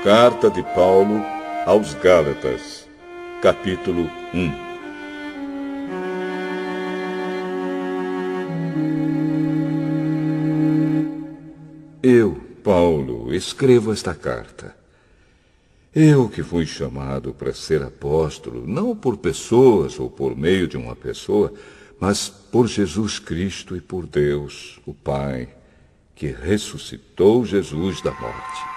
Carta de Paulo aos Gálatas, capítulo 1. Eu, Paulo, escrevo esta carta. Eu que fui chamado para ser apóstolo, não por pessoas ou por meio de uma pessoa, mas por Jesus Cristo e por Deus, o Pai, que ressuscitou Jesus da morte.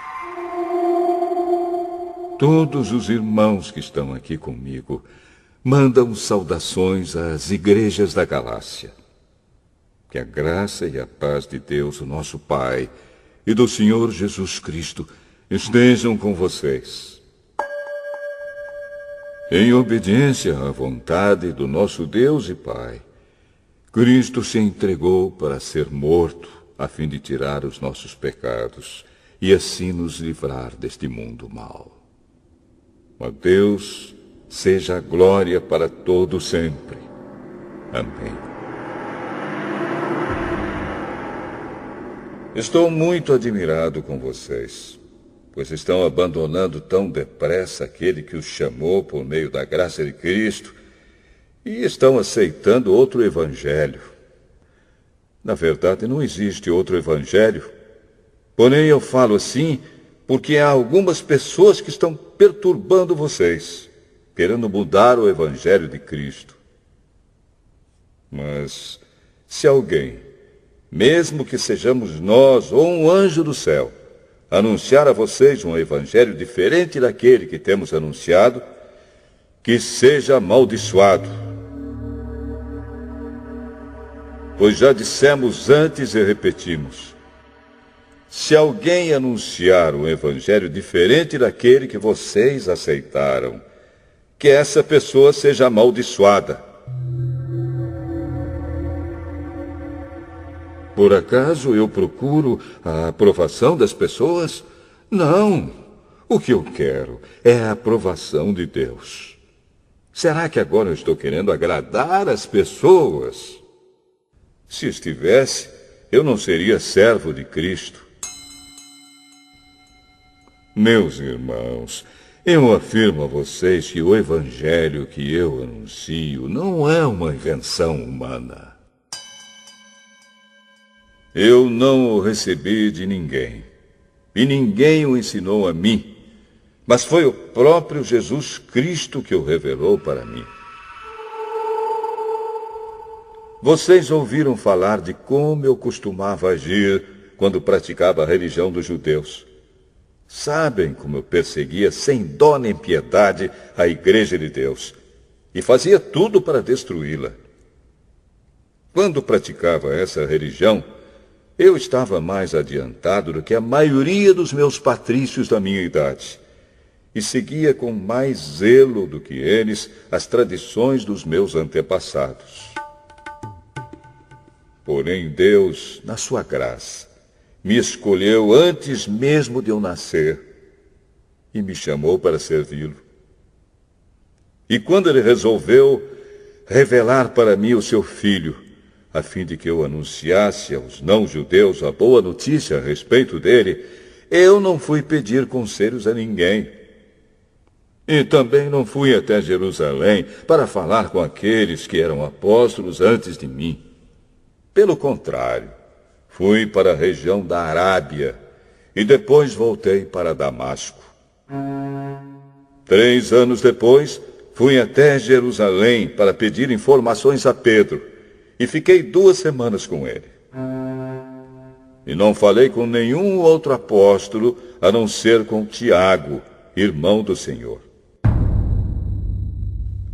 Todos os irmãos que estão aqui comigo mandam saudações às igrejas da Galácia. Que a graça e a paz de Deus, o nosso Pai, e do Senhor Jesus Cristo estejam com vocês. Em obediência à vontade do nosso Deus e Pai, Cristo se entregou para ser morto, a fim de tirar os nossos pecados e assim nos livrar deste mundo mau. A Deus seja a glória para todo sempre. Amém. Estou muito admirado com vocês, pois estão abandonando tão depressa aquele que os chamou por meio da graça de Cristo e estão aceitando outro evangelho. Na verdade, não existe outro evangelho, porém eu falo assim porque há algumas pessoas que estão perturbando vocês, querendo mudar o evangelho de Cristo. Mas se alguém, mesmo que sejamos nós ou um anjo do céu, anunciar a vocês um evangelho diferente daquele que temos anunciado, que seja amaldiçoado. Pois já dissemos antes e repetimos: se alguém anunciar um evangelho diferente daquele que vocês aceitaram, que essa pessoa seja amaldiçoada. Por acaso eu procuro a aprovação das pessoas? Não. O que eu quero é a aprovação de Deus. Será que agora eu estou querendo agradar as pessoas? Se estivesse, eu não seria servo de Cristo. Meus irmãos, eu afirmo a vocês que o evangelho que eu anuncio não é uma invenção humana. Eu não o recebi de ninguém, e ninguém o ensinou a mim, mas foi o próprio Jesus Cristo que o revelou para mim. Vocês ouviram falar de como eu costumava agir quando praticava a religião dos judeus. Sabem como eu perseguia sem dó nem piedade a igreja de Deus e fazia tudo para destruí-la. Quando praticava essa religião, eu estava mais adiantado do que a maioria dos meus patrícios da minha idade e seguia com mais zelo do que eles as tradições dos meus antepassados. Porém, Deus, na sua graça, me escolheu antes mesmo de eu nascer e me chamou para servi-lo. E quando ele resolveu revelar para mim o seu Filho, a fim de que eu anunciasse aos não-judeus a boa notícia a respeito dele, eu não fui pedir conselhos a ninguém. E também não fui até Jerusalém para falar com aqueles que eram apóstolos antes de mim. Pelo contrário, fui para a região da Arábia e depois voltei para Damasco. 3 anos depois, fui até Jerusalém para pedir informações a Pedro e fiquei 2 semanas com ele. E não falei com nenhum outro apóstolo a não ser com Tiago, irmão do Senhor.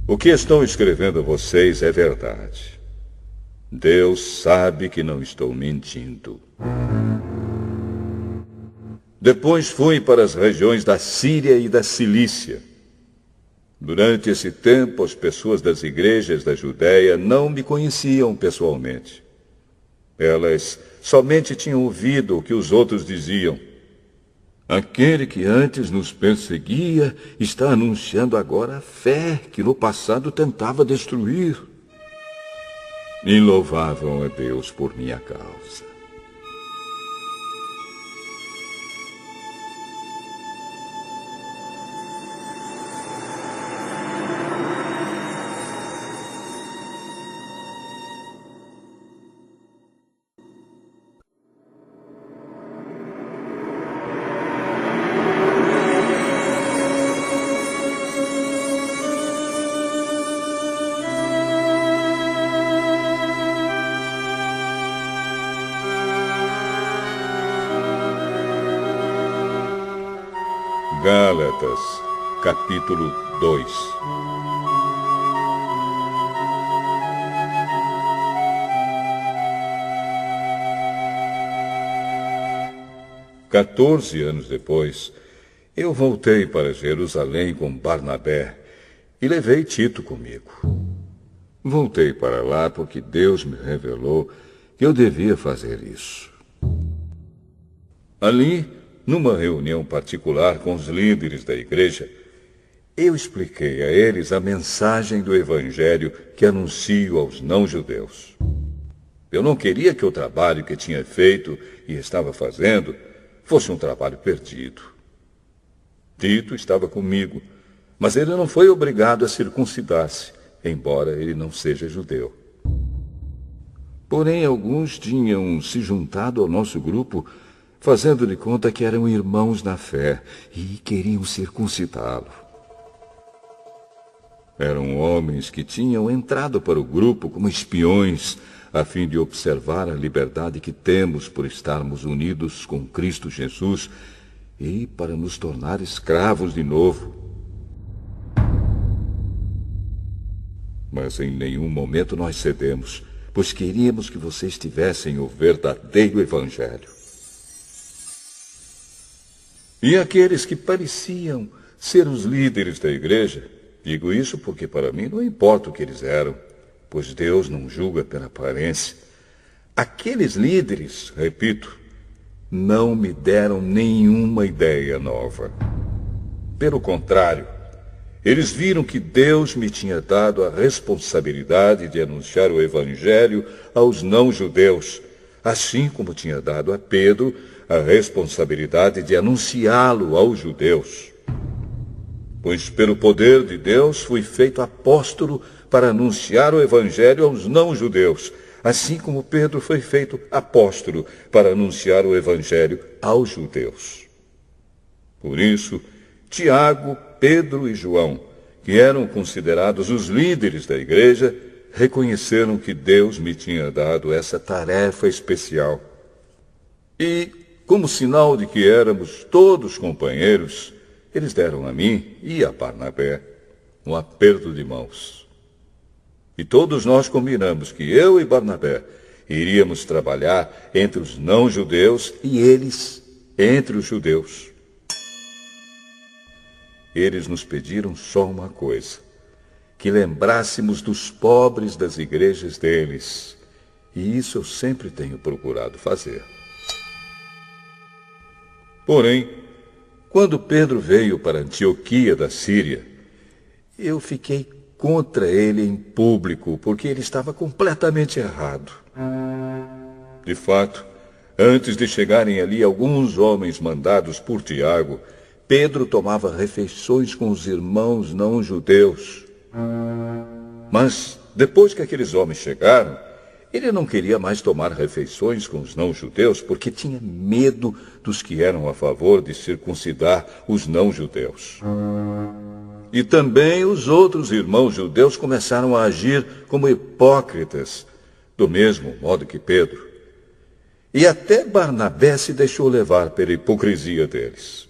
O que estou escrevendo a vocês é verdade. Deus sabe que não estou mentindo. Depois fui para as regiões da Síria e da Cilícia. Durante esse tempo, as pessoas das igrejas da Judéia não me conheciam pessoalmente. Elas somente tinham ouvido o que os outros diziam. Aquele que antes nos perseguia está anunciando agora a fé que no passado tentava destruir. E louvavam a Deus por minha causa. Gálatas, capítulo 2. Quatorze anos depois, eu voltei para Jerusalém com Barnabé e levei Tito comigo. Voltei para lá porque Deus me revelou que eu devia fazer isso. Ali, numa reunião particular com os líderes da igreja, eu expliquei a eles a mensagem do Evangelho que anuncio aos não-judeus. Eu não queria que o trabalho que tinha feito e estava fazendo fosse um trabalho perdido. Tito estava comigo, mas ele não foi obrigado a circuncidar-se, embora ele não seja judeu. Porém, alguns tinham se juntado ao nosso grupo, fazendo de conta que eram irmãos na fé e queriam circuncidá-lo. Eram homens que tinham entrado para o grupo como espiões, a fim de observar a liberdade que temos por estarmos unidos com Cristo Jesus e para nos tornar escravos de novo. Mas em nenhum momento nós cedemos, pois queríamos que vocês tivessem o verdadeiro Evangelho. E aqueles que pareciam ser os líderes da igreja, digo isso porque para mim não importa o que eles eram, pois Deus não julga pela aparência. Aqueles líderes, repito, não me deram nenhuma ideia nova. Pelo contrário, eles viram que Deus me tinha dado a responsabilidade de anunciar o Evangelho aos não-judeus, assim como tinha dado a Pedro a responsabilidade de anunciá-lo aos judeus. Pois pelo poder de Deus fui feito apóstolo para anunciar o Evangelho aos não-judeus, assim como Pedro foi feito apóstolo para anunciar o Evangelho aos judeus. Por isso, Tiago, Pedro e João, que eram considerados os líderes da igreja, reconheceram que Deus me tinha dado essa tarefa especial. E, como sinal de que éramos todos companheiros, eles deram a mim e a Barnabé um aperto de mãos. E todos nós combinamos que eu e Barnabé iríamos trabalhar entre os não-judeus e eles entre os judeus. Eles nos pediram só uma coisa, que lembrássemos dos pobres das igrejas deles. E isso eu sempre tenho procurado fazer. Porém, quando Pedro veio para Antioquia da Síria, eu fiquei contra ele em público, porque ele estava completamente errado. De fato, antes de chegarem ali alguns homens mandados por Tiago, Pedro tomava refeições com os irmãos não-judeus. Mas, depois que aqueles homens chegaram, ele não queria mais tomar refeições com os não-judeus porque tinha medo dos que eram a favor de circuncidar os não-judeus. E também os outros irmãos judeus começaram a agir como hipócritas, do mesmo modo que Pedro. E até Barnabé se deixou levar pela hipocrisia deles.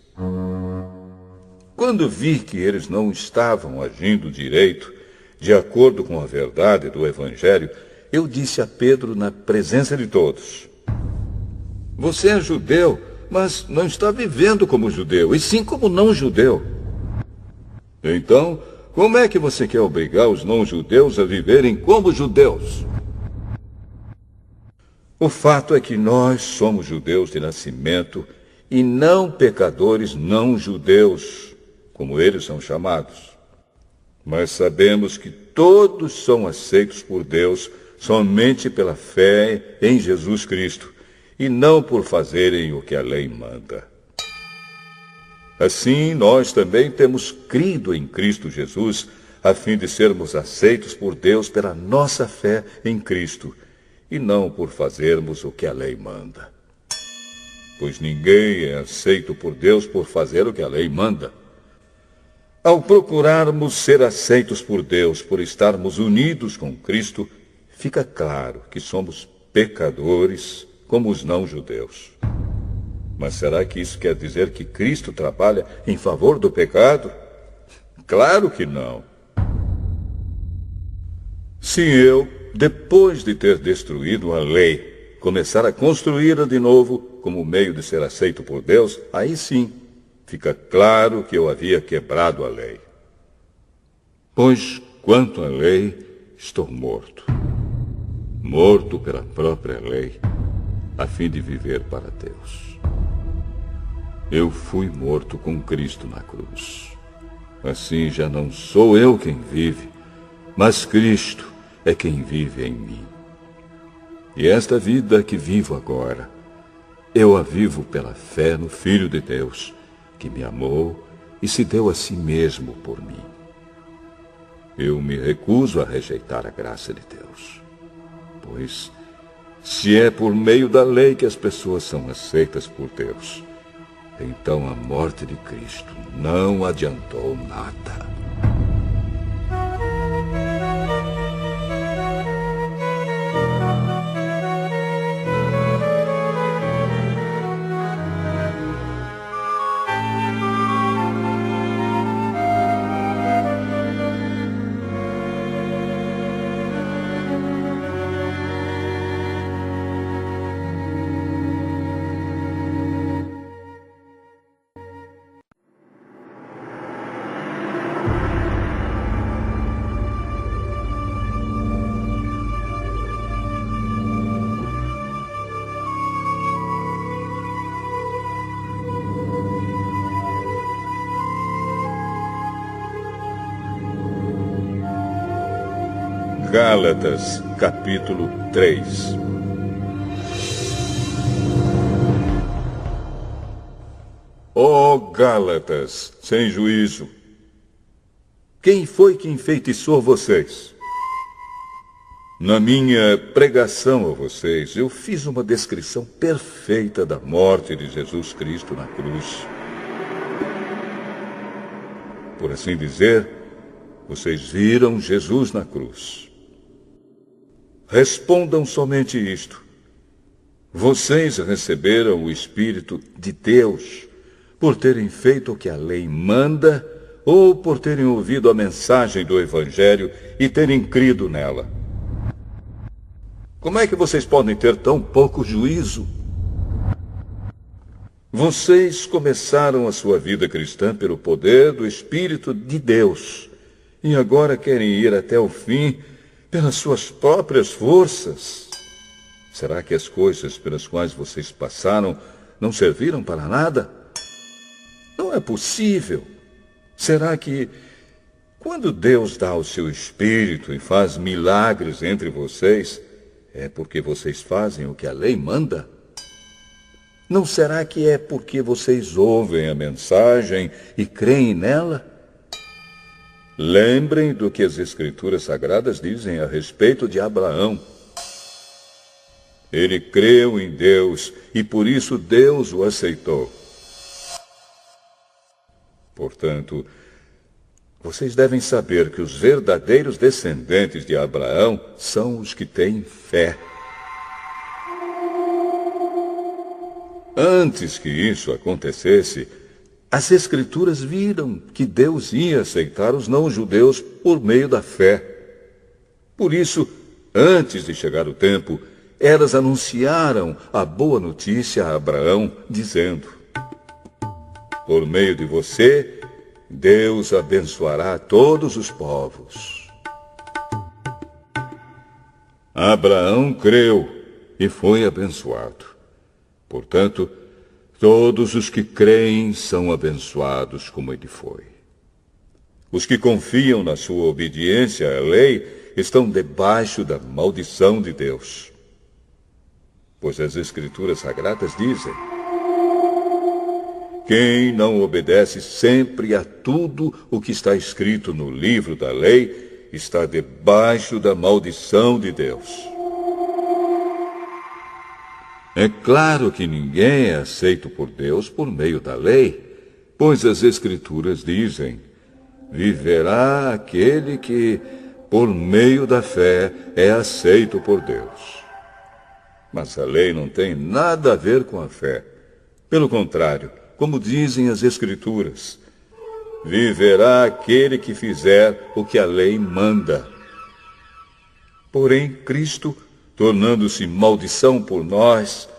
Quando vi que eles não estavam agindo direito, de acordo com a verdade do Evangelho, eu disse a Pedro na presença de todos: você é judeu, mas não está vivendo como judeu, e sim como não-judeu. Então, como é que você quer obrigar os não-judeus a viverem como judeus? O fato é que nós somos judeus de nascimento e não pecadores não-judeus, como eles são chamados. Mas sabemos que todos são aceitos por Deus somente pela fé em Jesus Cristo, e não por fazerem o que a lei manda. Assim, nós também temos crido em Cristo Jesus, a fim de sermos aceitos por Deus pela nossa fé em Cristo, e não por fazermos o que a lei manda. Pois ninguém é aceito por Deus por fazer o que a lei manda. Ao procurarmos ser aceitos por Deus por estarmos unidos com Cristo, fica claro que somos pecadores como os não-judeus. Mas será que isso quer dizer que Cristo trabalha em favor do pecado? Claro que não. Se eu, depois de ter destruído a lei, começar a construí-la de novo como meio de ser aceito por Deus, aí sim fica claro que eu havia quebrado a lei. Pois, quanto à lei, estou morto. Morto pela própria lei, a fim de viver para Deus. Eu fui morto com Cristo na cruz. Assim já não sou eu quem vive, mas Cristo é quem vive em mim. E esta vida que vivo agora, eu a vivo pela fé no Filho de Deus, que me amou e se deu a si mesmo por mim. Eu me recuso a rejeitar a graça de Deus, pois se é por meio da lei que as pessoas são aceitas por Deus, então a morte de Cristo não adiantou nada. Gálatas, capítulo 3. Ó Gálatas, sem juízo! Quem foi que enfeitiçou vocês? Na minha pregação a vocês, eu fiz uma descrição perfeita da morte de Jesus Cristo na cruz. Por assim dizer, vocês viram Jesus na cruz. Respondam somente isto. Vocês receberam o Espírito de Deus por terem feito o que a lei manda ou por terem ouvido a mensagem do Evangelho e terem crido nela? Como é que vocês podem ter tão pouco juízo? Vocês começaram a sua vida cristã pelo poder do Espírito de Deus e agora querem ir até o fim pelas suas próprias forças. Será que as coisas pelas quais vocês passaram não serviram para nada? Não é possível. Será que, quando Deus dá o seu Espírito e faz milagres entre vocês, é porque vocês fazem o que a lei manda? Não será que é porque vocês ouvem a mensagem e creem nela? Lembrem do que as Escrituras Sagradas dizem a respeito de Abraão. Ele creu em Deus e por isso Deus o aceitou. Portanto, vocês devem saber que os verdadeiros descendentes de Abraão são os que têm fé. Antes que isso acontecesse, as Escrituras viram que Deus ia aceitar os não-judeus por meio da fé. Por isso, antes de chegar o tempo, elas anunciaram a boa notícia a Abraão, dizendo: por meio de você, Deus abençoará todos os povos. Abraão creu e foi abençoado. Portanto, todos os que creem são abençoados como ele foi. Os que confiam na sua obediência à lei estão debaixo da maldição de Deus. Pois as Escrituras Sagradas dizem: quem não obedece sempre a tudo o que está escrito no livro da lei está debaixo da maldição de Deus. É claro que ninguém é aceito por Deus por meio da lei, pois as Escrituras dizem: viverá aquele que, por meio da fé, é aceito por Deus. Mas a lei não tem nada a ver com a fé, Pelo contrário, como dizem as Escrituras, viverá aquele que fizer o que a lei manda. Porém, Cristo, tornando-se maldição por nós,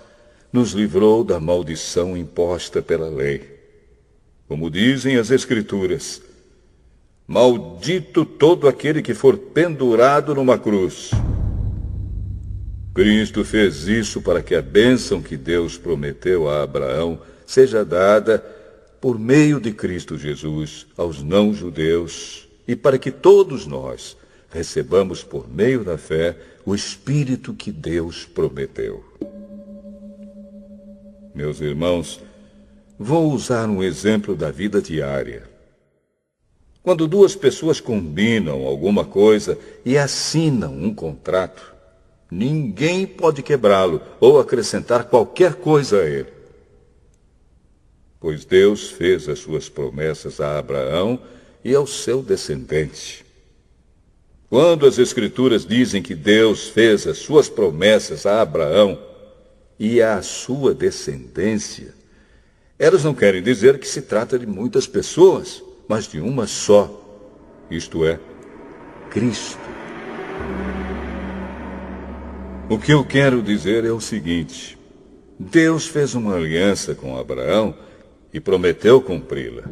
nos livrou da maldição imposta pela lei. Como dizem as Escrituras, maldito todo aquele que for pendurado numa cruz. Cristo fez isso para que a bênção que Deus prometeu a Abraão seja dada por meio de Cristo Jesus aos não-judeus e para que todos nós recebamos por meio da fé o Espírito que Deus prometeu. Meus irmãos, vou usar um exemplo da vida diária. Quando duas pessoas combinam alguma coisa e assinam um contrato, ninguém pode quebrá-lo ou acrescentar qualquer coisa a ele. Pois Deus fez as suas promessas a Abraão e ao seu descendente. Quando as Escrituras dizem que Deus fez as suas promessas a Abraão e à sua descendência, elas não querem dizer que se trata de muitas pessoas, mas de uma só, isto é, Cristo. O que eu quero dizer é o seguinte: Deus fez uma aliança com Abraão e prometeu cumpri-la.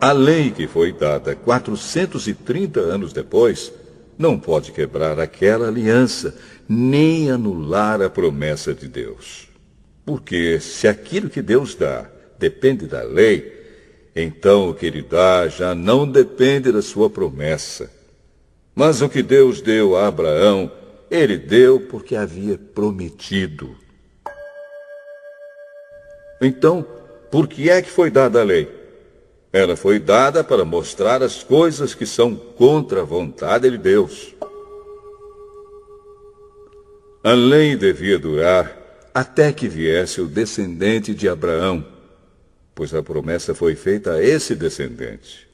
A lei que foi dada 430 anos depois não pode quebrar aquela aliança, nem anular a promessa de Deus. Porque se aquilo que Deus dá depende da lei, então o que ele dá já não depende da sua promessa. Mas o que Deus deu a Abraão, ele deu porque havia prometido. Então, por que é que foi dada a lei? Ela foi dada para mostrar as coisas que são contra a vontade de Deus. A lei devia durar até que viesse o descendente de Abraão, pois a promessa foi feita a esse descendente.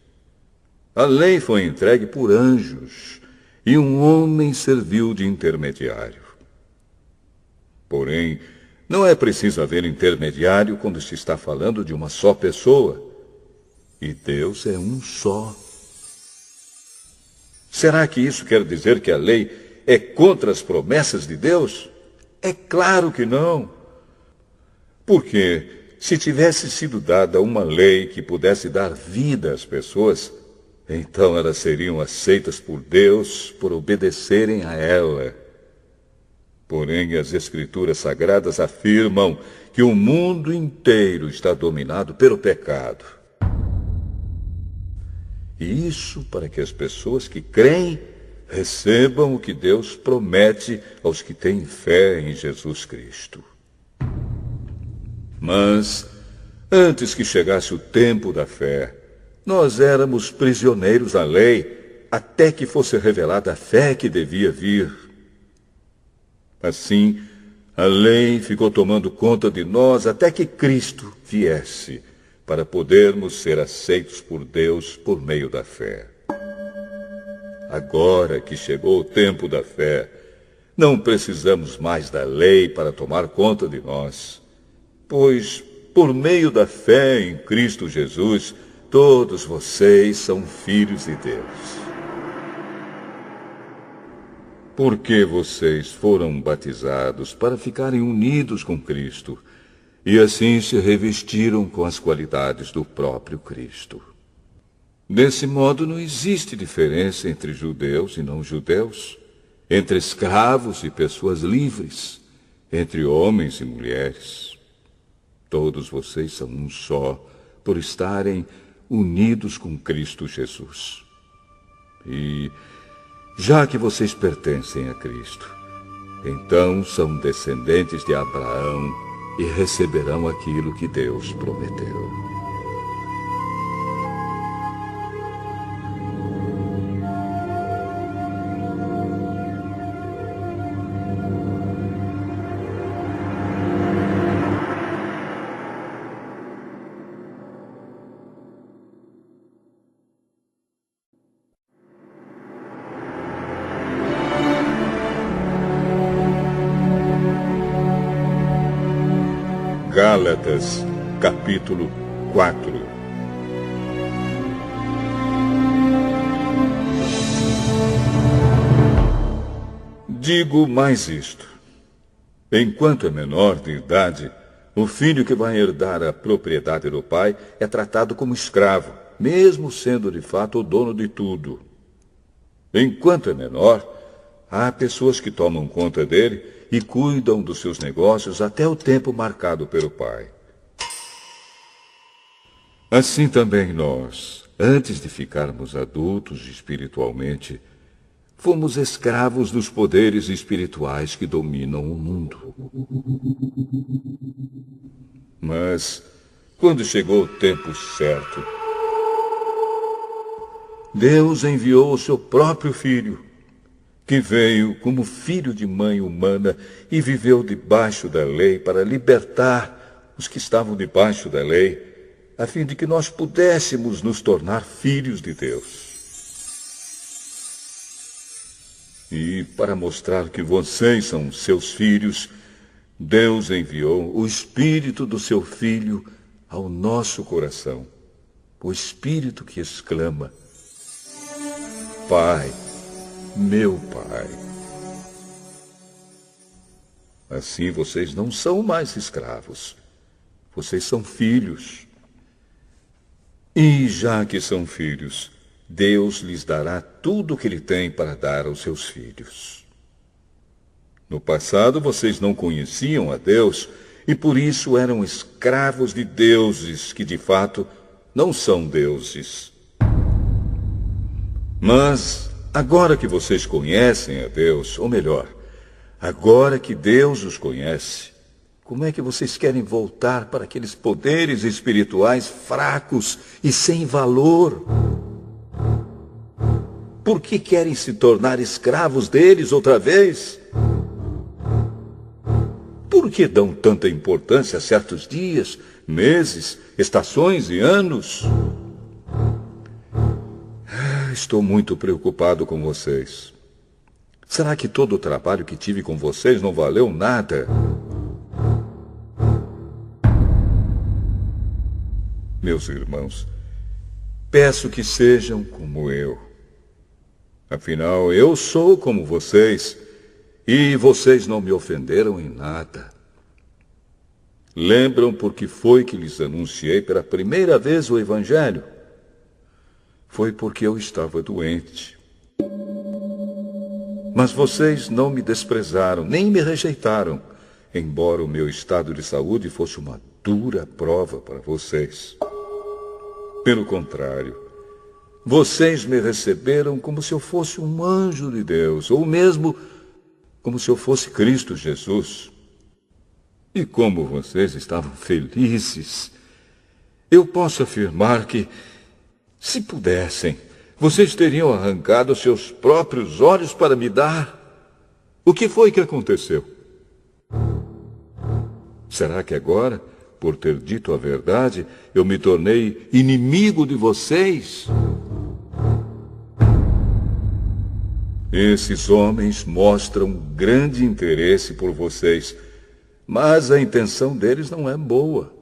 A lei foi entregue por anjos, e um homem serviu de intermediário. Porém, não é preciso haver intermediário quando se está falando de uma só pessoa. E Deus é um só. Será que isso quer dizer que a lei é contra as promessas de Deus? É claro que não. Porque se tivesse sido dada uma lei que pudesse dar vida às pessoas, então elas seriam aceitas por Deus por obedecerem a ela. Porém, as Escrituras Sagradas afirmam que o mundo inteiro está dominado pelo pecado. E isso para que as pessoas que creem recebam o que Deus promete aos que têm fé em Jesus Cristo. Mas, antes que chegasse o tempo da fé, nós éramos prisioneiros da lei, até que fosse revelada a fé que devia vir. Assim, a lei ficou tomando conta de nós até que Cristo viesse, para podermos ser aceitos por Deus por meio da fé. Agora que chegou o tempo da fé, não precisamos mais da lei para tomar conta de nós, pois, por meio da fé em Cristo Jesus, todos vocês são filhos de Deus. Porque vocês foram batizados para ficarem unidos com Cristo, e assim se revestiram com as qualidades do próprio Cristo. Desse modo, não existe diferença entre judeus e não-judeus, entre escravos e pessoas livres, entre homens e mulheres. Todos vocês são um só, por estarem unidos com Cristo Jesus. E, já que vocês pertencem a Cristo, então são descendentes de Abraão e receberão aquilo que Deus prometeu. Gálatas, capítulo 4. Digo mais isto. Enquanto é menor de idade, o filho que vai herdar a propriedade do pai é tratado como escravo, mesmo sendo de fato o dono de tudo. Enquanto é menor, há pessoas que tomam conta dele e cuidam dos seus negócios até o tempo marcado pelo pai. Assim também nós, antes de ficarmos adultos espiritualmente, fomos escravos dos poderes espirituais que dominam o mundo. Mas, quando chegou o tempo certo, Deus enviou o seu próprio Filho, que veio como filho de mãe humana e viveu debaixo da lei para libertar os que estavam debaixo da lei, a fim de que nós pudéssemos nos tornar filhos de Deus. E para mostrar que vocês são seus filhos, Deus enviou o Espírito do seu Filho ao nosso coração. O Espírito que exclama: Pai, meu Pai. Assim vocês não são mais escravos. Vocês são filhos. E já que são filhos, Deus lhes dará tudo o que Ele tem para dar aos seus filhos. No passado, vocês não conheciam a Deus e por isso eram escravos de deuses que, de fato, não são deuses. Mas, agora que vocês conhecem a Deus, ou melhor, agora que Deus os conhece, como é que vocês querem voltar para aqueles poderes espirituais fracos e sem valor? Por que querem se tornar escravos deles outra vez? Por que dão tanta importância a certos dias, meses, estações e anos? Estou muito preocupado com vocês. Será que todo o trabalho que tive com vocês não valeu nada? Meus irmãos, peço que sejam como eu. Afinal, eu sou como vocês, e vocês não me ofenderam em nada. Lembram por que foi que lhes anunciei pela primeira vez o Evangelho? Foi porque eu estava doente. Mas vocês não me desprezaram, nem me rejeitaram, embora o meu estado de saúde fosse uma dura prova para vocês. Pelo contrário, vocês me receberam como se eu fosse um anjo de Deus, ou mesmo como se eu fosse Cristo Jesus. E como vocês estavam felizes, eu posso afirmar que, se pudessem, vocês teriam arrancado seus próprios olhos para me dar. O que foi que aconteceu? Será que agora, por ter dito a verdade, eu me tornei inimigo de vocês? Esses homens mostram grande interesse por vocês, mas a intenção deles não é boa.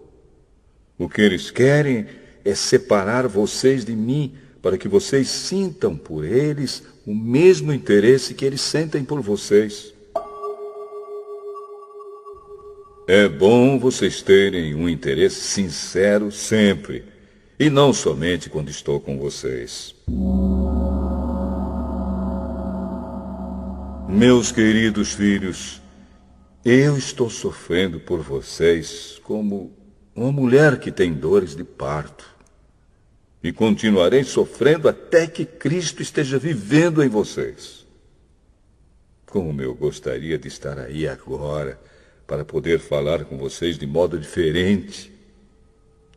O que eles querem é separar vocês de mim, para que vocês sintam por eles o mesmo interesse que eles sentem por vocês. É bom vocês terem um interesse sincero sempre, e não somente quando estou com vocês. Meus queridos filhos, eu estou sofrendo por vocês como uma mulher que tem dores de parto. E continuarei sofrendo até que Cristo esteja vivendo em vocês. Como eu gostaria de estar aí agora, para poder falar com vocês de modo diferente.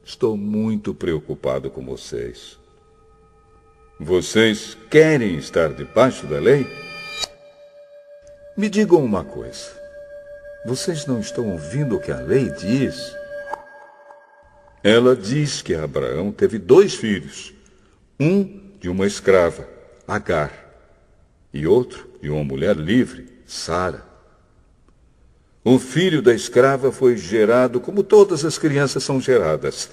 Estou muito preocupado com vocês. Vocês querem estar debaixo da lei? Me digam uma coisa. Vocês não estão ouvindo o que a lei diz? Ela diz que Abraão teve 2 filhos. Um de uma escrava, Agar, e outro de uma mulher livre, Sara. O filho da escrava foi gerado como todas as crianças são geradas.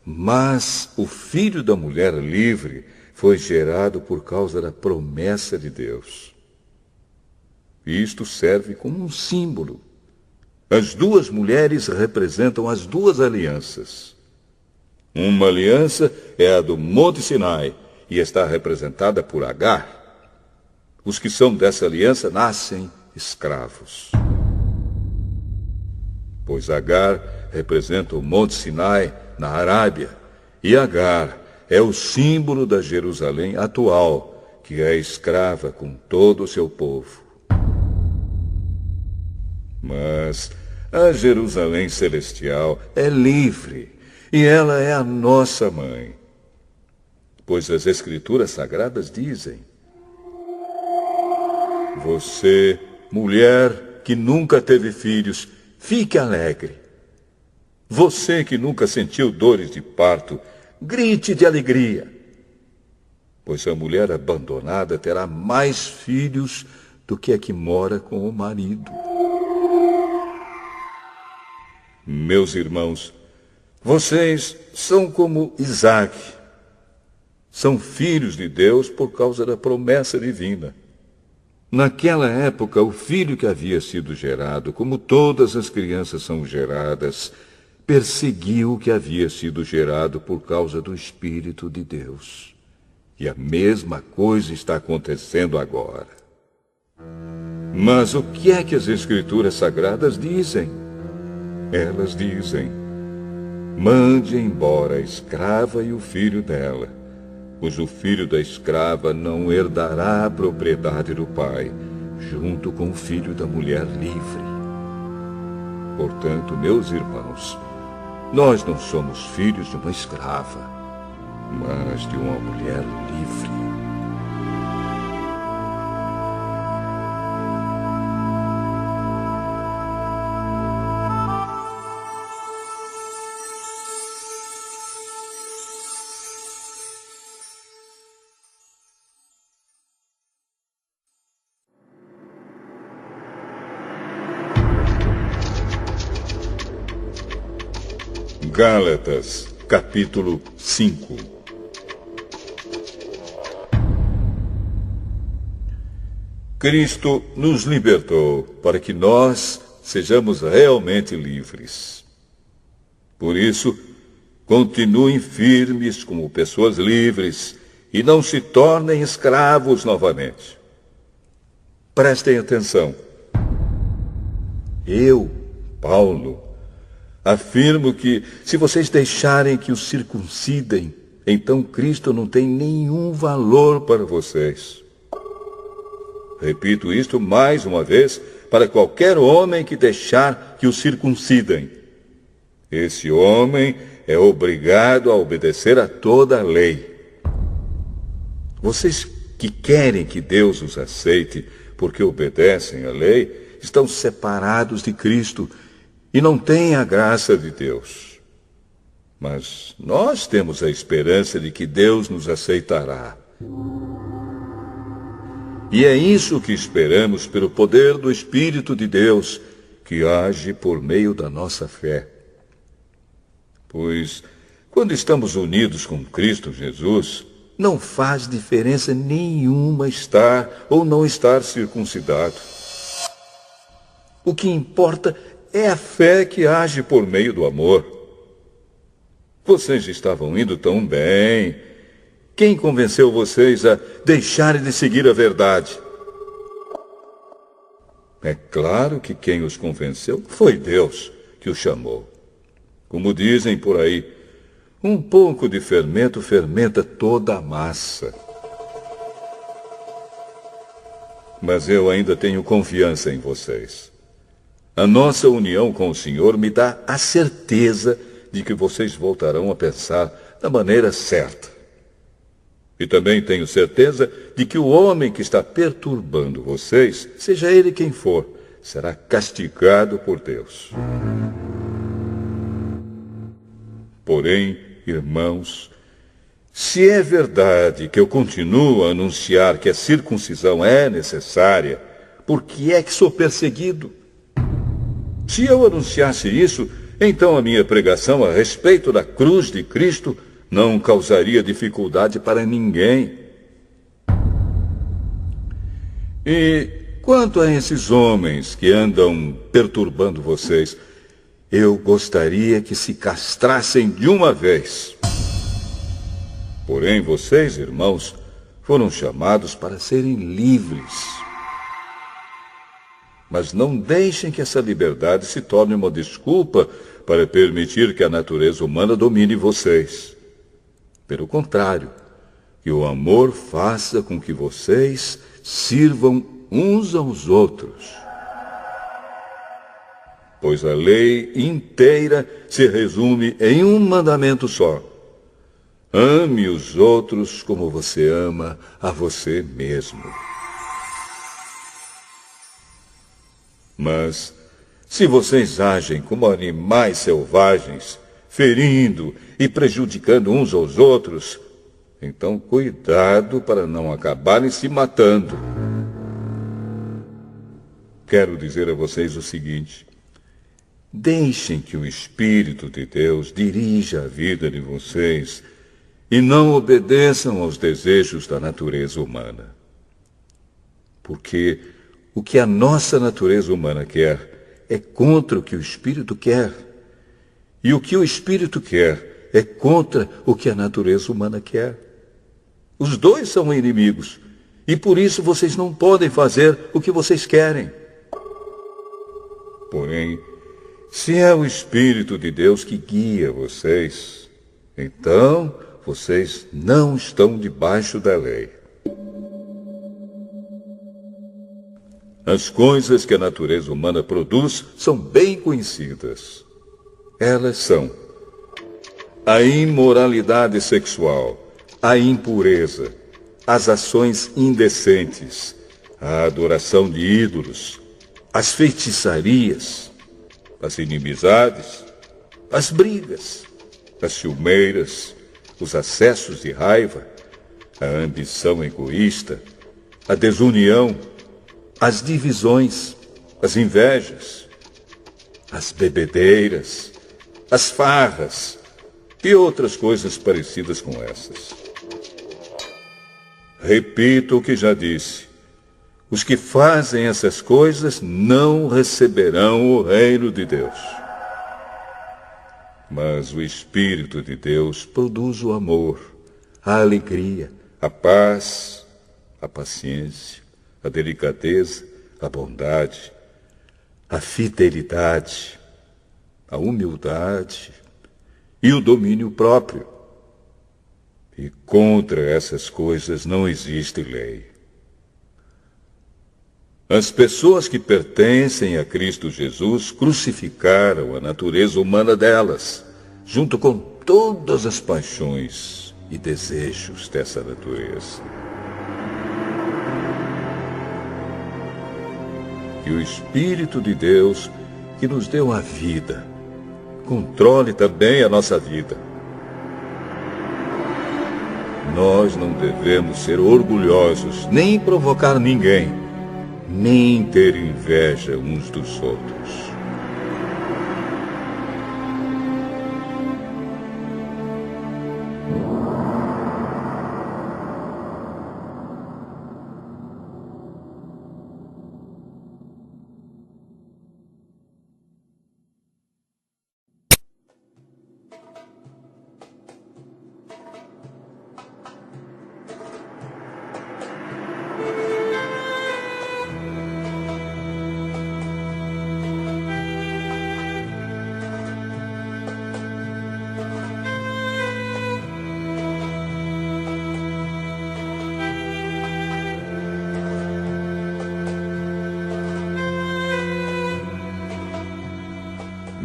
Mas o filho da mulher livre foi gerado por causa da promessa de Deus. Isto serve como um símbolo. As duas mulheres representam as duas alianças. Uma aliança é a do Monte Sinai e está representada por Agar. Os que são dessa aliança nascem escravos. Pois Agar representa o Monte Sinai na Arábia, e Agar é o símbolo da Jerusalém atual, que é escrava com todo o seu povo. Mas a Jerusalém celestial é livre, e ela é a nossa mãe. Pois as Escrituras Sagradas dizem: você, mulher que nunca teve filhos, fique alegre. Você que nunca sentiu dores de parto, grite de alegria. Pois a mulher abandonada terá mais filhos do que a que mora com o marido. Meus irmãos, vocês são como Isaac. São filhos de Deus por causa da promessa divina. Naquela época, o filho que havia sido gerado, como todas as crianças são geradas, perseguiu o que havia sido gerado por causa do Espírito de Deus. E a mesma coisa está acontecendo agora. Mas o que é que as Escrituras Sagradas dizem? Elas dizem: mande embora a escrava e o filho dela, pois o filho da escrava não herdará a propriedade do pai, junto com o filho da mulher livre. Portanto, meus irmãos, nós não somos filhos de uma escrava, mas de uma mulher livre. Gálatas, capítulo 5. Cristo nos libertou para que nós sejamos realmente livres. Por isso, continuem firmes como pessoas livres e não se tornem escravos novamente. Prestem atenção. Eu, Paulo, afirmo que, se vocês deixarem que os circuncidem, então Cristo não tem nenhum valor para vocês. Repito isto mais uma vez para qualquer homem que deixar que os circuncidem. Esse homem é obrigado a obedecer a toda a lei. Vocês que querem que Deus os aceite porque obedecem à lei, estão separados de Cristo e não têm a graça de Deus. Mas nós temos a esperança de que Deus nos aceitará. E é isso que esperamos pelo poder do Espírito de Deus, que age por meio da nossa fé. Pois, quando estamos unidos com Cristo Jesus, não faz diferença nenhuma estar ou não estar circuncidado. O que importa é a fé que age por meio do amor. Vocês estavam indo tão bem. Quem convenceu vocês a deixarem de seguir a verdade? É claro que quem os convenceu foi Deus que os chamou. Como dizem por aí, um pouco de fermento fermenta toda a massa. Mas eu ainda tenho confiança em vocês. A nossa união com o Senhor me dá a certeza de que vocês voltarão a pensar da maneira certa. E também tenho certeza de que o homem que está perturbando vocês, seja ele quem for, será castigado por Deus. Porém, irmãos, se é verdade que eu continuo a anunciar que a circuncisão é necessária, por que é que sou perseguido? Se eu anunciasse isso, então a minha pregação a respeito da cruz de Cristo não causaria dificuldade para ninguém. E quanto a esses homens que andam perturbando vocês, eu gostaria que se castrassem de uma vez. Porém, vocês, irmãos, foram chamados para serem livres. Mas não deixem que essa liberdade se torne uma desculpa para permitir que a natureza humana domine vocês. Pelo contrário, que o amor faça com que vocês sirvam uns aos outros. Pois a lei inteira se resume em um mandamento só: ame os outros como você ama a você mesmo. Mas, se vocês agem como animais selvagens, ferindo e prejudicando uns aos outros, então cuidado para não acabarem se matando. Quero dizer a vocês o seguinte: deixem que o Espírito de Deus dirija a vida de vocês e não obedeçam aos desejos da natureza humana. Porque o que a nossa natureza humana quer é contra o que o Espírito quer. E o que o Espírito quer é contra o que a natureza humana quer. Os dois são inimigos, e por isso vocês não podem fazer o que vocês querem. Porém, se é o Espírito de Deus que guia vocês, então vocês não estão debaixo da lei. As coisas que a natureza humana produz são bem conhecidas. Elas são a imoralidade sexual, a impureza, as ações indecentes, a adoração de ídolos, as feitiçarias, as inimizades, as brigas, as ciumeiras, os acessos de raiva, a ambição egoísta, a desunião, as divisões, as invejas, as bebedeiras, as farras e outras coisas parecidas com essas. Repito o que já disse: os que fazem essas coisas não receberão o reino de Deus. Mas o Espírito de Deus produz o amor, a alegria, a paz, a paciência, a delicadeza, a bondade, a fidelidade, a humildade e o domínio próprio. E contra essas coisas não existe lei. As pessoas que pertencem a Cristo Jesus crucificaram a natureza humana delas, junto com todas as paixões e desejos dessa natureza. Que o Espírito de Deus, que nos deu a vida, controle também a nossa vida. Nós não devemos ser orgulhosos, nem provocar ninguém, nem ter inveja uns dos outros.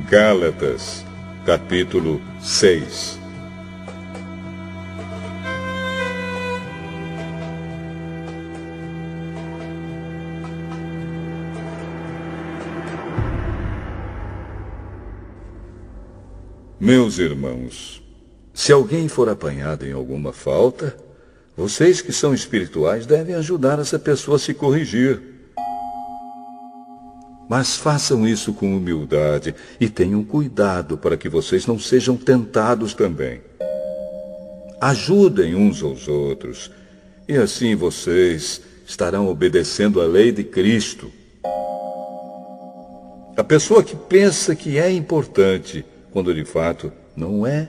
Gálatas, capítulo 6. Meus irmãos, se alguém for apanhado em alguma falta, vocês que são espirituais devem ajudar essa pessoa a se corrigir. Mas façam isso com humildade e tenham cuidado para que vocês não sejam tentados também. Ajudem uns aos outros, e assim vocês estarão obedecendo à lei de Cristo. A pessoa que pensa que é importante, quando de fato não é,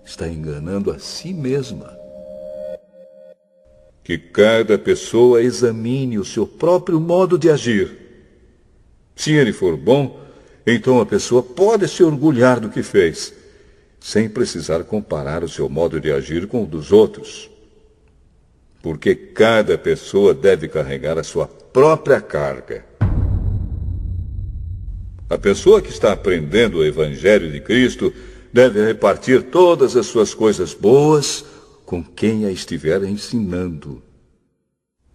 está enganando a si mesma. Que cada pessoa examine o seu próprio modo de agir. Se ele for bom, então a pessoa pode se orgulhar do que fez, sem precisar comparar o seu modo de agir com o dos outros. Porque cada pessoa deve carregar a sua própria carga. A pessoa que está aprendendo o Evangelho de Cristo deve repartir todas as suas coisas boas com quem a estiver ensinando.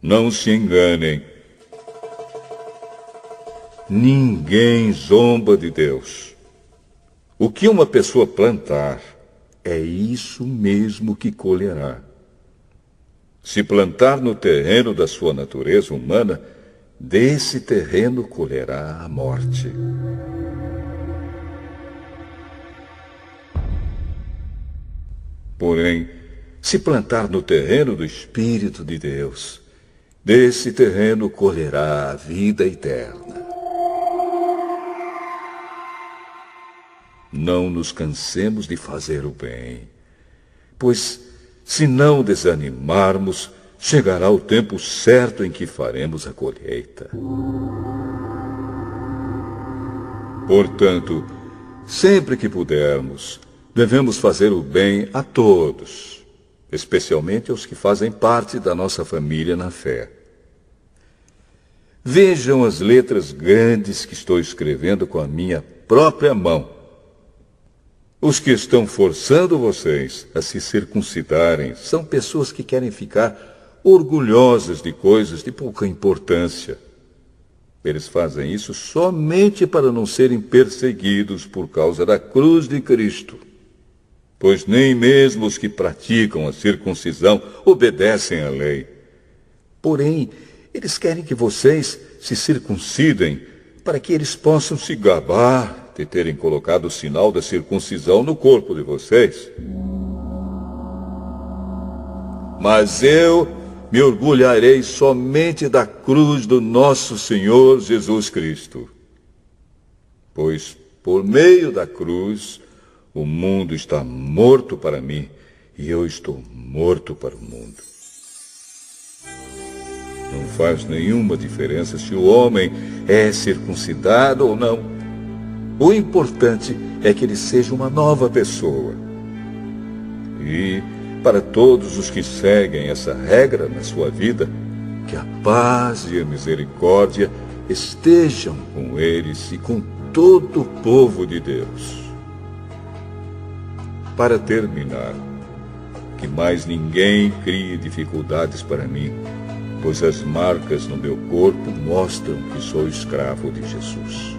Não se enganem. Ninguém zomba de Deus. O que uma pessoa plantar, é isso mesmo que colherá. Se plantar no terreno da sua natureza humana, desse terreno colherá a morte. Porém, se plantar no terreno do Espírito de Deus, desse terreno colherá a vida eterna. Não nos cansemos de fazer o bem, pois, se não desanimarmos, chegará o tempo certo em que faremos a colheita. Portanto, sempre que pudermos, devemos fazer o bem a todos, especialmente aos que fazem parte da nossa família na fé. Vejam as letras grandes que estou escrevendo com a minha própria mão. Os que estão forçando vocês a se circuncidarem são pessoas que querem ficar orgulhosas de coisas de pouca importância. Eles fazem isso somente para não serem perseguidos por causa da cruz de Cristo. Pois nem mesmo os que praticam a circuncisão obedecem à lei. Porém, eles querem que vocês se circuncidem para que eles possam se gabar de terem colocado o sinal da circuncisão no corpo de vocês. Mas eu me orgulharei somente da cruz do nosso Senhor Jesus Cristo. Pois, por meio da cruz, o mundo está morto para mim e eu estou morto para o mundo. Não faz nenhuma diferença se o homem é circuncidado ou não. O importante é que ele seja uma nova pessoa. E, para todos os que seguem essa regra na sua vida, que a paz e a misericórdia estejam com eles e com todo o povo de Deus. Para terminar, que mais ninguém crie dificuldades para mim, pois as marcas no meu corpo mostram que sou escravo de Jesus.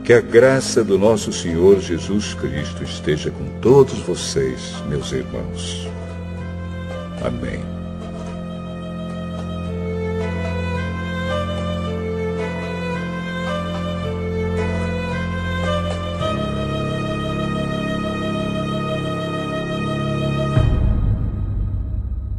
Que a graça do nosso Senhor Jesus Cristo esteja com todos vocês, meus irmãos. Amém.